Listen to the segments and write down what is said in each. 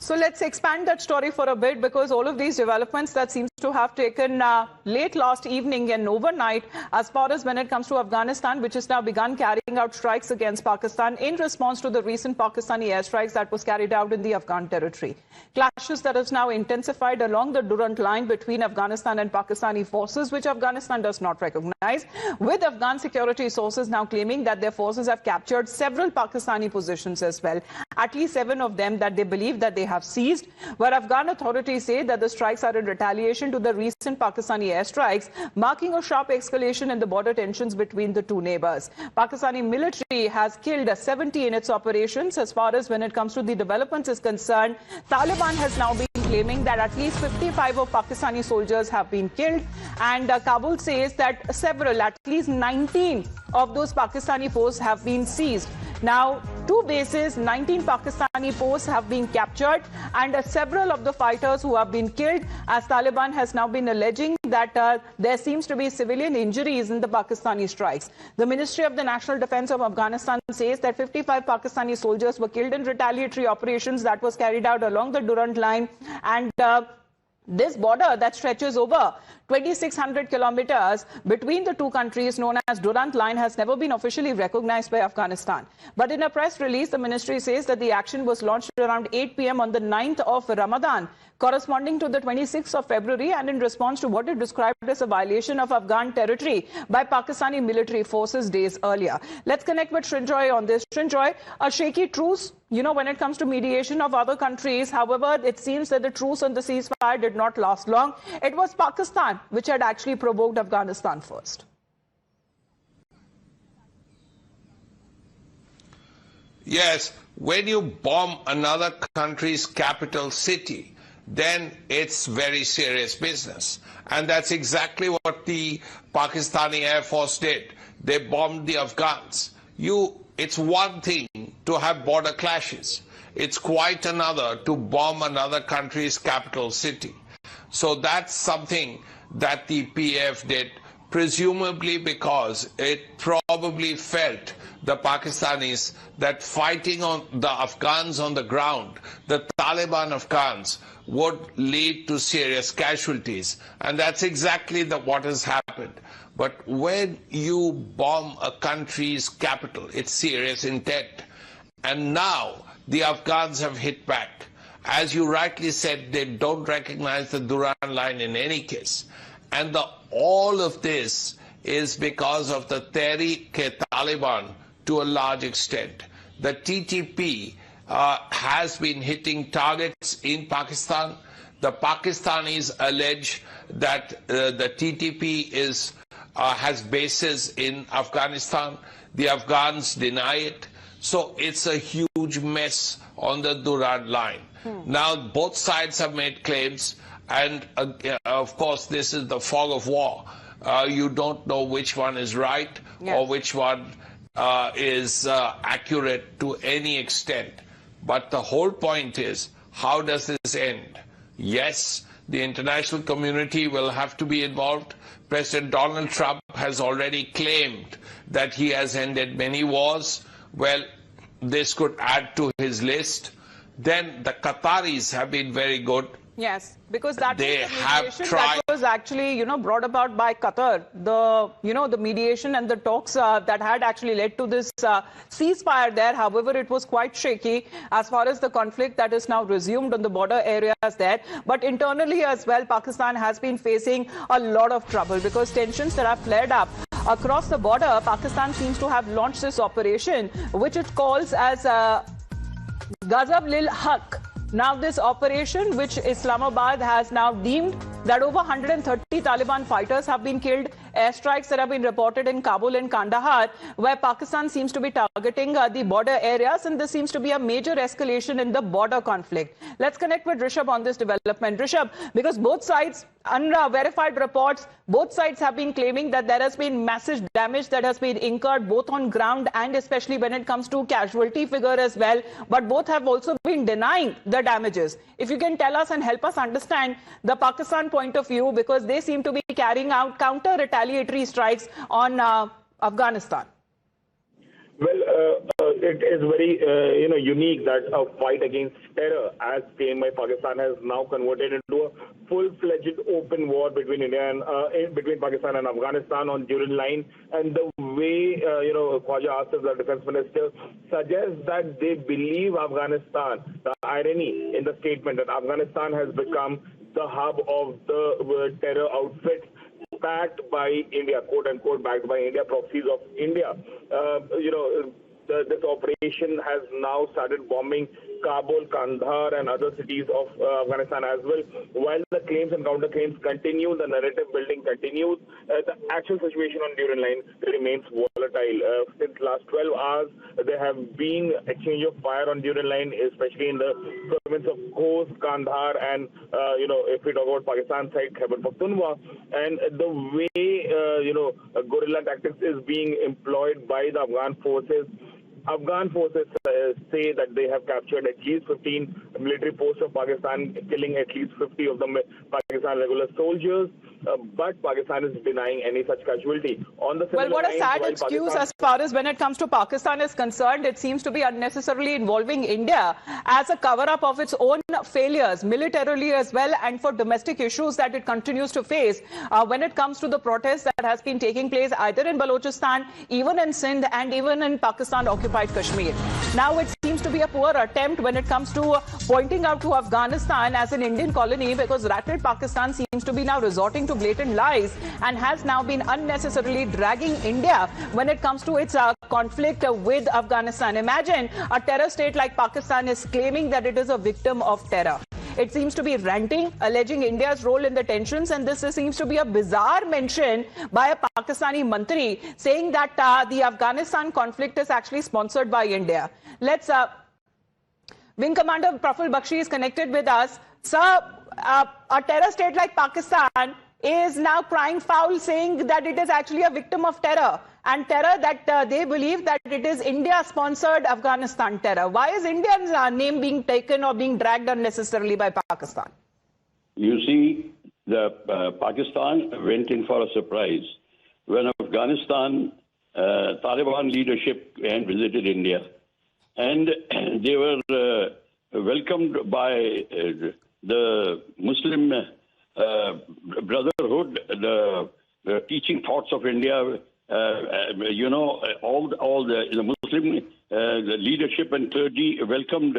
So let's expand that story for a bit, because all of these developments that seems to have taken late last evening and overnight, as far as when it comes to Afghanistan, which has now begun carrying out strikes against Pakistan in response to the recent Pakistani airstrikes that was carried out in the Afghan territory. Clashes that has now intensified along the Durand Line between Afghanistan and Pakistani forces, which Afghanistan does not recognize, with Afghan security sources now claiming that their forces have captured several Pakistani positions as well, at least 7 of them that they believe that they have seized, where Afghan authorities say that the strikes are in retaliation to the recent Pakistani airstrikes, marking a sharp escalation in the border tensions between the two neighbors. Pakistani military has killed 70 in its operations. As far as when it comes to the developments is concerned, Taliban has now been claiming that at least 55 of Pakistani soldiers have been killed, and Kabul says that at least 19 of those Pakistani posts have been seized. Now, 2 bases, 19 Pakistani posts have been captured, and several of the fighters who have been killed, as Taliban has now been alleging that there seems to be civilian injuries in the Pakistani strikes. The Ministry of the National Defense of Afghanistan says that 55 Pakistani soldiers were killed in retaliatory operations that was carried out along the Durand Line, and this border that stretches over 2,600 kilometers between the two countries, known as Durand Line, has never been officially recognized by Afghanistan. But in a press release, the ministry says that the action was launched around 8 p.m. on the 9th of Ramadan, corresponding to the 26th of February, and in response to what it described as a violation of Afghan territory by Pakistani military forces days earlier. Let's connect with Srinjoy on this. Srinjoy, a shaky truce, when it comes to mediation of other countries. However, it seems that the truce on the ceasefire did not last long. It was Pakistan which had actually provoked Afghanistan first. Yes, when you bomb another country's capital city, then it's very serious business. And that's exactly what the Pakistani Air Force did. They bombed the Afghans. It's one thing to have border clashes. It's quite another to bomb another country's capital city. So that's something that the PF did, presumably because it probably felt, the Pakistanis, that fighting on the Afghans on the ground, the Taliban Afghans, would lead to serious casualties. And that's exactly what has happened. But when you bomb a country's capital, it's serious intent. And now the Afghans have hit back. As you rightly said, they don't recognize the Durand Line in any case. And all of this is because of the Tehreek-e-Taliban to a large extent. The TTP has been hitting targets in Pakistan. The Pakistanis allege that the TTP has bases in Afghanistan. The Afghans deny it. So it's a huge mess on the Durand Line. Now, both sides have made claims, and of course, this is the fog of war. You don't know which one is right or which one is accurate to any extent. But the whole point is, how does this end? Yes, the international community will have to be involved. President Donald Trump has already claimed that he has ended many wars. Well, this could add to his list. Then the Qataris have been very good. Yes, because that that was actually, brought about by Qatar. The mediation and the talks that had actually led to this ceasefire there. However, it was quite shaky as far as the conflict that is now resumed on the border areas there. But internally as well, Pakistan has been facing a lot of trouble because tensions that have flared up across the border. Pakistan seems to have launched this operation, which it calls as Ghazab lil Haq. Now, this operation, which Islamabad has now deemed that over 130 Taliban fighters have been killed, airstrikes that have been reported in Kabul and Kandahar, where Pakistan seems to be targeting the border areas, and this seems to be a major escalation in the border conflict. Let's connect with Rishabh on this development. Rishabh, because both sides, unverified reports, both sides have been claiming that there has been massive damage that has been incurred both on ground and especially when it comes to casualty figure as well. But both have also been denying the damages. If you can tell us and help us understand the Pakistan point of view, because they seem to be carrying out counter-retaliatory strikes on Afghanistan. It is very, unique that a fight against terror, as claimed by Pakistan, has now converted into a full-fledged open war between between Pakistan and Afghanistan on Durand Line. And the way, Khwaja Asif, the defense minister, suggests that they believe Afghanistan, the irony in the statement that Afghanistan has become the hub of the terror outfits backed by India, quote unquote, backed by India, proxies of India. This operation has now started bombing Kabul, Kandahar, and other cities of Afghanistan as well. While the claims and counterclaims continue, the narrative building continues. The actual situation on Durand Line remains volatile. Since last 12 hours, there have been exchange of fire on Durand Line, especially in the province of Khost, Kandahar, and if we talk about Pakistan side, Khyber Pakhtunkhwa. And the way guerrilla tactics is being employed by the Afghan forces. Afghan forces say that they have captured at least 15 military posts of Pakistan, killing at least 50 of the Pakistan regular soldiers. But Pakistan is denying any such casualty. On the well, what a sad excuse as far as when it comes to Pakistan is concerned. It seems to be unnecessarily involving India as a cover-up of its own failures, militarily as well, and for domestic issues that it continues to face when it comes to the protest that has been taking place either in Balochistan, even in Sindh, and even in Pakistan-occupied Kashmir. Now it seems to be a poor attempt when it comes to pointing out to Afghanistan as an Indian colony, because rattled Pakistan seems to be now resorting to blatant lies and has now been unnecessarily dragging India when it comes to its conflict with Afghanistan. Imagine a terror state like Pakistan is claiming that it is a victim of terror. It seems to be ranting, alleging India's role in the tensions, and this seems to be a bizarre mention by a Pakistani mantri saying that the Afghanistan conflict is actually sponsored by India. Let's Wing Commander Praful Bakshi is connected with us. Sir, a terror state like Pakistan is now crying foul, saying that it is actually a victim of terror, and terror that they believe that it is India-sponsored Afghanistan terror. Why is India's name being taken or being dragged unnecessarily by Pakistan? You see, the Pakistan went in for a surprise when Afghanistan Taliban leadership and visited India, and they were welcomed by the Muslim Brotherhood, the teaching thoughts of India, all the Muslim the leadership and clergy welcomed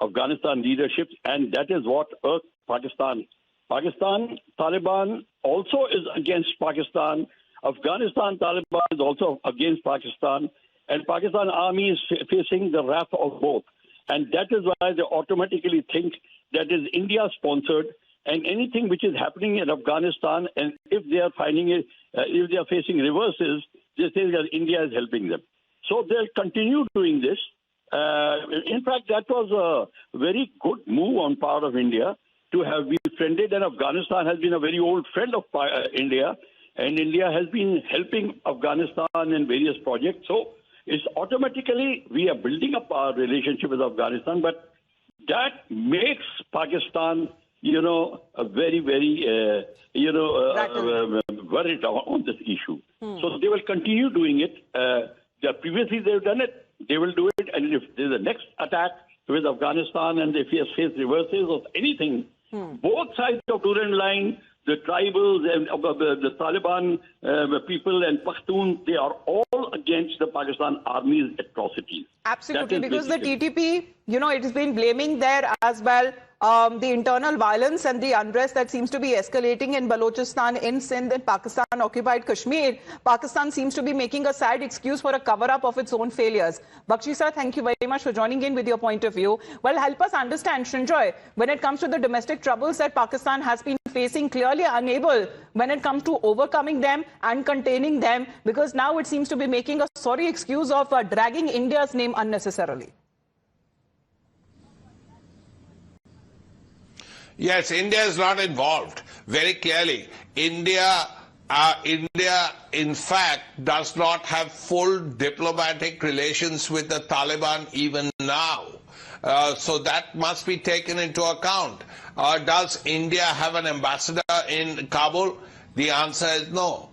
Afghanistan leadership, and that is what irked Pakistan. Pakistan, Taliban also is against Pakistan. Afghanistan, Taliban is also against Pakistan, and Pakistan army is facing the wrath of both. And that is why they automatically think that is India-sponsored. And anything which is happening in Afghanistan, and if they are finding it, if they are facing reverses, they say that India is helping them. So they'll continue doing this. In fact, that was a very good move on part of India to have befriended, and Afghanistan has been a very old friend of India, and India has been helping Afghanistan in various projects. So it's automatically we are building up our relationship with Afghanistan, but that makes Pakistan very, very, worried on this issue. So they will continue doing it. Previously they've done it. They will do it. And if there's a next attack with Afghanistan and if he has faced reverses of anything, both sides of Durand Line, the tribals and the Taliban people and Pashtuns, they are all against the Pakistan Army's atrocities. Absolutely, because the TTP, it has been blaming there as well the internal violence and the unrest that seems to be escalating in Balochistan, in Sindh, and Pakistan-occupied Kashmir. Pakistan seems to be making a sad excuse for a cover-up of its own failures. Bakshi sir, thank you very much for joining in with your point of view. Well, help us understand, Shinjoy, when it comes to the domestic troubles that Pakistan has been facing, clearly unable when it comes to overcoming them and containing them, because now it seems to be making a sorry excuse of dragging India's name unnecessarily. Yes, India is not involved. Very clearly, India, in fact, does not have full diplomatic relations with the Taliban even now. So that must be taken into account. Does India have an ambassador in Kabul? The answer is no.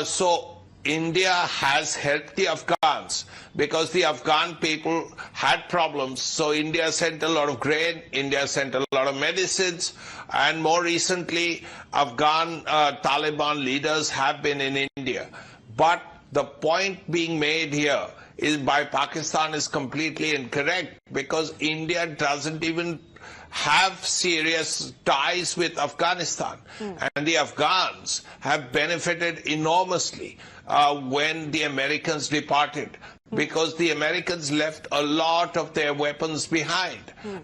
So India has helped the Afghans because the Afghan people had problems. So India sent a lot of grain, India sent a lot of medicines, and more recently, Afghan Taliban leaders have been in India. But the point being made here is by Pakistan is completely incorrect because India doesn't even have serious ties with Afghanistan. And the Afghans have benefited enormously when the Americans departed, because the Americans left a lot of their weapons behind.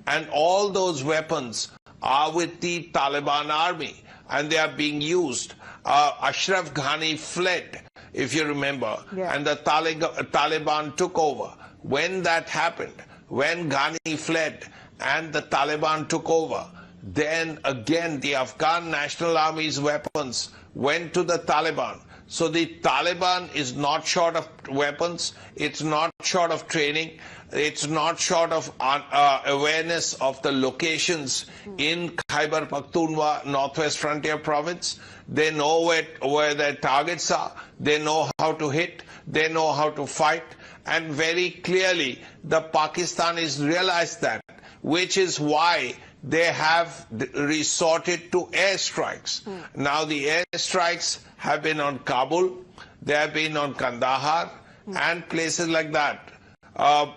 And all those weapons are with the Taliban army and they are being used. Ashraf Ghani fled, if you remember, and the Taliban took over. When that happened, when Ghani fled and the Taliban took over, then again the Afghan National Army's weapons went to the Taliban. So the Taliban is not short of weapons, it's not short of training, it's not short of awareness of the locations in Khyber Pakhtunkhwa, Northwest Frontier Province. They know where their targets are, they know how to hit, they know how to fight, and very clearly the Pakistanis realize that, which is why they have resorted to airstrikes. Now the airstrikes have been on Kabul, they have been on Kandahar and places like that.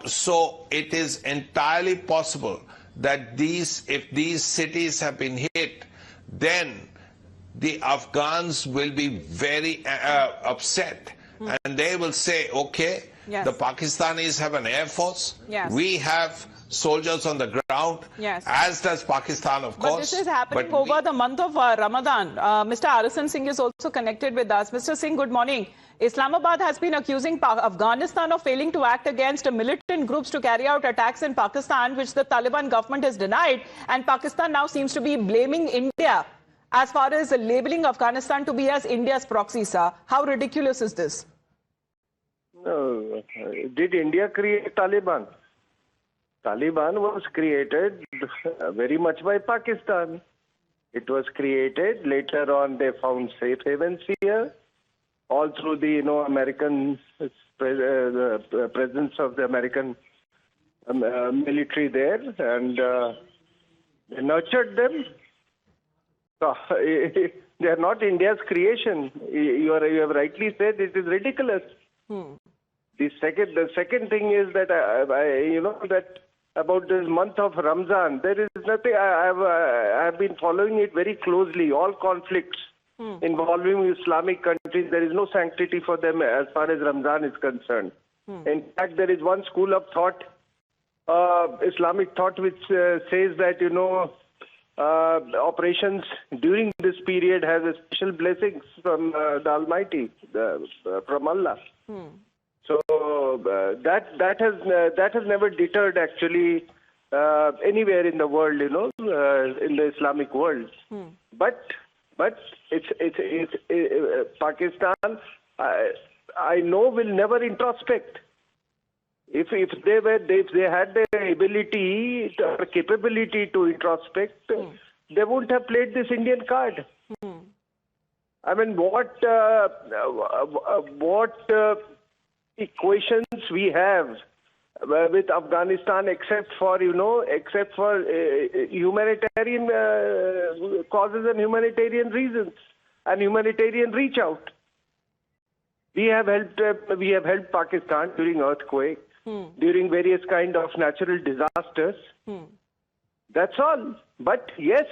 So it is entirely possible that if these cities have been hit, then the Afghans will be very upset and they will say, okay, the Pakistanis have an air force, we have soldiers on the ground, as does Pakistan, of course. But this is happening over the month of Ramadan. Mr. Arasan Singh is also connected with us. Mr. Singh, good morning. Islamabad has been accusing Afghanistan of failing to act against militant groups to carry out attacks in Pakistan, which the Taliban government has denied. And Pakistan now seems to be blaming India as far as labeling Afghanistan to be as India's proxy, sir. How ridiculous is this? No. Did India create Taliban? Taliban was created very much by Pakistan. It was created. Later on, they found safe havens here, all through the American presence of the American military there, and they nurtured them. So they are not India's creation. You have rightly said it is ridiculous. The second thing is that that about this month of Ramzan, there is nothing. I have been following it very closely. All conflicts involving Islamic countries, there is no sanctity for them as far as Ramzan is concerned. In fact, there is one school of thought, Islamic thought, which says that operations during this period has a special blessings from the Almighty, from Allah. So that has never deterred actually anywhere in the world, in the Islamic world. But it's Pakistan. I know will never introspect. If they had the ability or capability to introspect, they wouldn't have played this Indian card. I mean, what equations we have with Afghanistan, except for humanitarian causes and humanitarian reasons and humanitarian reach out. We have helped Pakistan during earthquake, during various kind of natural disasters. That's all. But yes,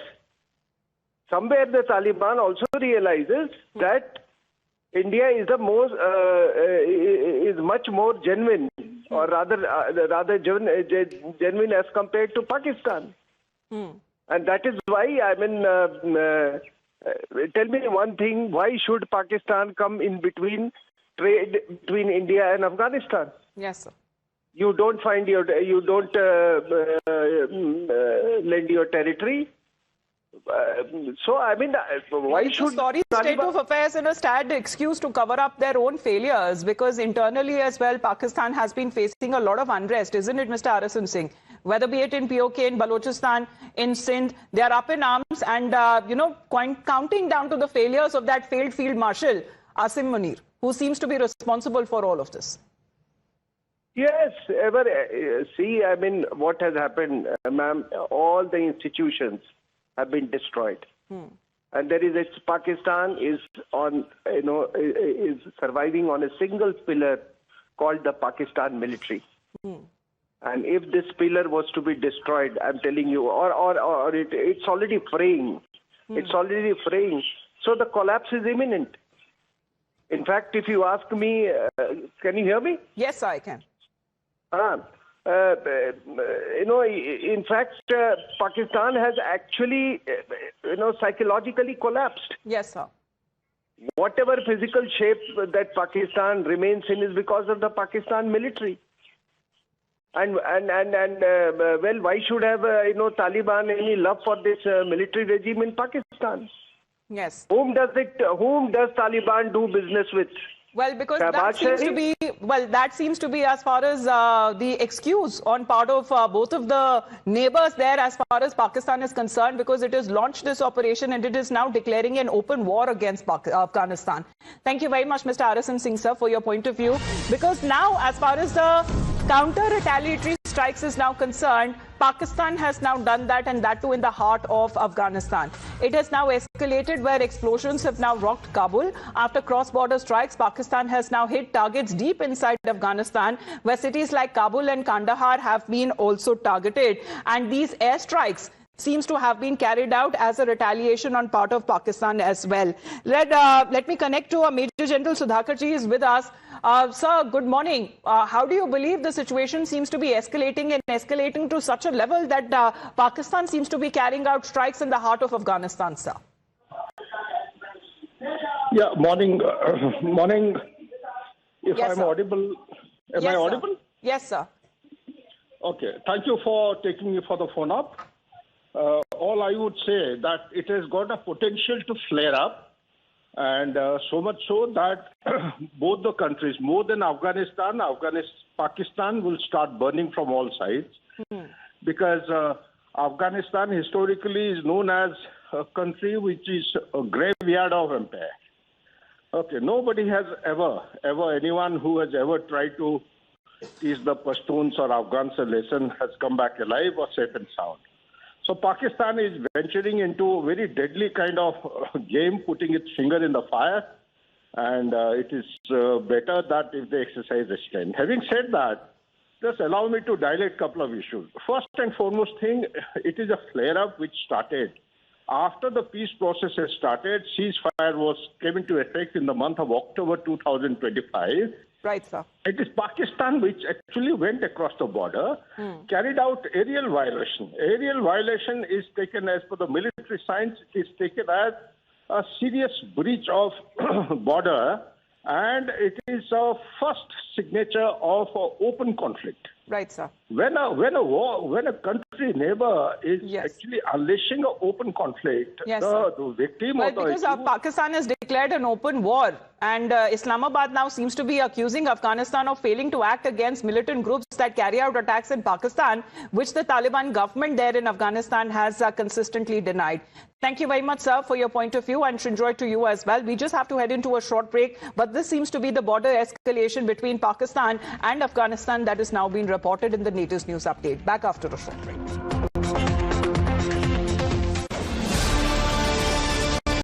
somewhere the Taliban also realizes that India is the most is much more genuine, or rather genuine as compared to Pakistan, and that is why tell me one thing: why should Pakistan come in between trade between India and Afghanistan? Yes, sir. You don't lend your territory. So, why should the sorry state of affairs in a sad excuse to cover up their own failures? Because internally as well, Pakistan has been facing a lot of unrest, isn't it, Mr. Arasan Singh? Whether be it in POK, in Balochistan, in Sindh, they are up in arms and, counting down to the failures of that failed field marshal, Asim Munir. who seems to be responsible for all of this? Yes, see, I mean, what has happened, ma'am, all the institutions have been destroyed. And Pakistan is on, is surviving on a single pillar called the Pakistan military. And if this pillar was to be destroyed, I'm telling you, or it's already fraying. It's already fraying. So the collapse is imminent. In fact, if you ask me, can you hear me? Yes, I can. In fact, Pakistan has actually, psychologically collapsed. Yes, sir. Whatever physical shape that Pakistan remains in is because of the Pakistan military. And well, why should have, Taliban any love for this military regime in Pakistan? Yes. Whom does Taliban do business with? Well, because that seems to be as far as the excuse on part of both of the neighbors there as far as Pakistan is concerned, because it has launched this operation and it is now declaring an open war against Afghanistan. Thank you very much, Mr. Arasan Singh, sir, for your point of view. Because now, as far as the counter-retaliatory strikes is now concerned, Pakistan has now done that, and that too in the heart of Afghanistan. It has now escalated where explosions have now rocked Kabul. After cross-border strikes, Pakistan has now hit targets deep inside Afghanistan, where cities like Kabul and Kandahar have been also targeted. And these airstrikes seems to have been carried out as a retaliation on part of Pakistan as well. Let me connect to Major General Sudhakar ji is with us. Sir, good morning. How do you believe the situation seems to be escalating to such a level that Pakistan seems to be carrying out strikes in the heart of Afghanistan, sir? Yeah, morning. Morning. If Yes, I'm sir. audible, am I audible? Yes, sir. Okay. Thank you for taking me for the phone up. All I would say that it has got a potential to flare up, and so much so that both the countries, more than Afghanistan, Pakistan will start burning from all sides, because Afghanistan historically is known as a country which is a graveyard of empire. Okay, nobody has ever, anyone who has ever tried to teach the Pashtuns or Afghans a lesson has come back alive or safe and sound. So Pakistan is venturing into a very deadly kind of game, putting its finger in the fire, and it is better that if they exercise restraint. Having said that, just allow me to dilate a couple of issues. First and foremost thing, it is a flare-up which started after the peace process has started. Ceasefire came into effect in the month of October 2025. Right, sir. It is Pakistan which actually went across the border, carried out aerial violation. Aerial violation is taken, as per the military science, is taken as a serious breach of border, and it is a first signature of open conflict. Right, sir. When a country neighbor is actually unleashing an open conflict, the victim well, of the because Pakistan has declared an open war, and Islamabad now seems to be accusing Afghanistan of failing to act against militant groups that carry out attacks in Pakistan, which the Taliban government there in Afghanistan has consistently denied. Thank you very much, sir, for your point of view, and Shinjoy to you as well. We just have to head into a short break, but this seems to be the border escalation between Pakistan and Afghanistan that is now being reported in the latest news update. Back after a short break.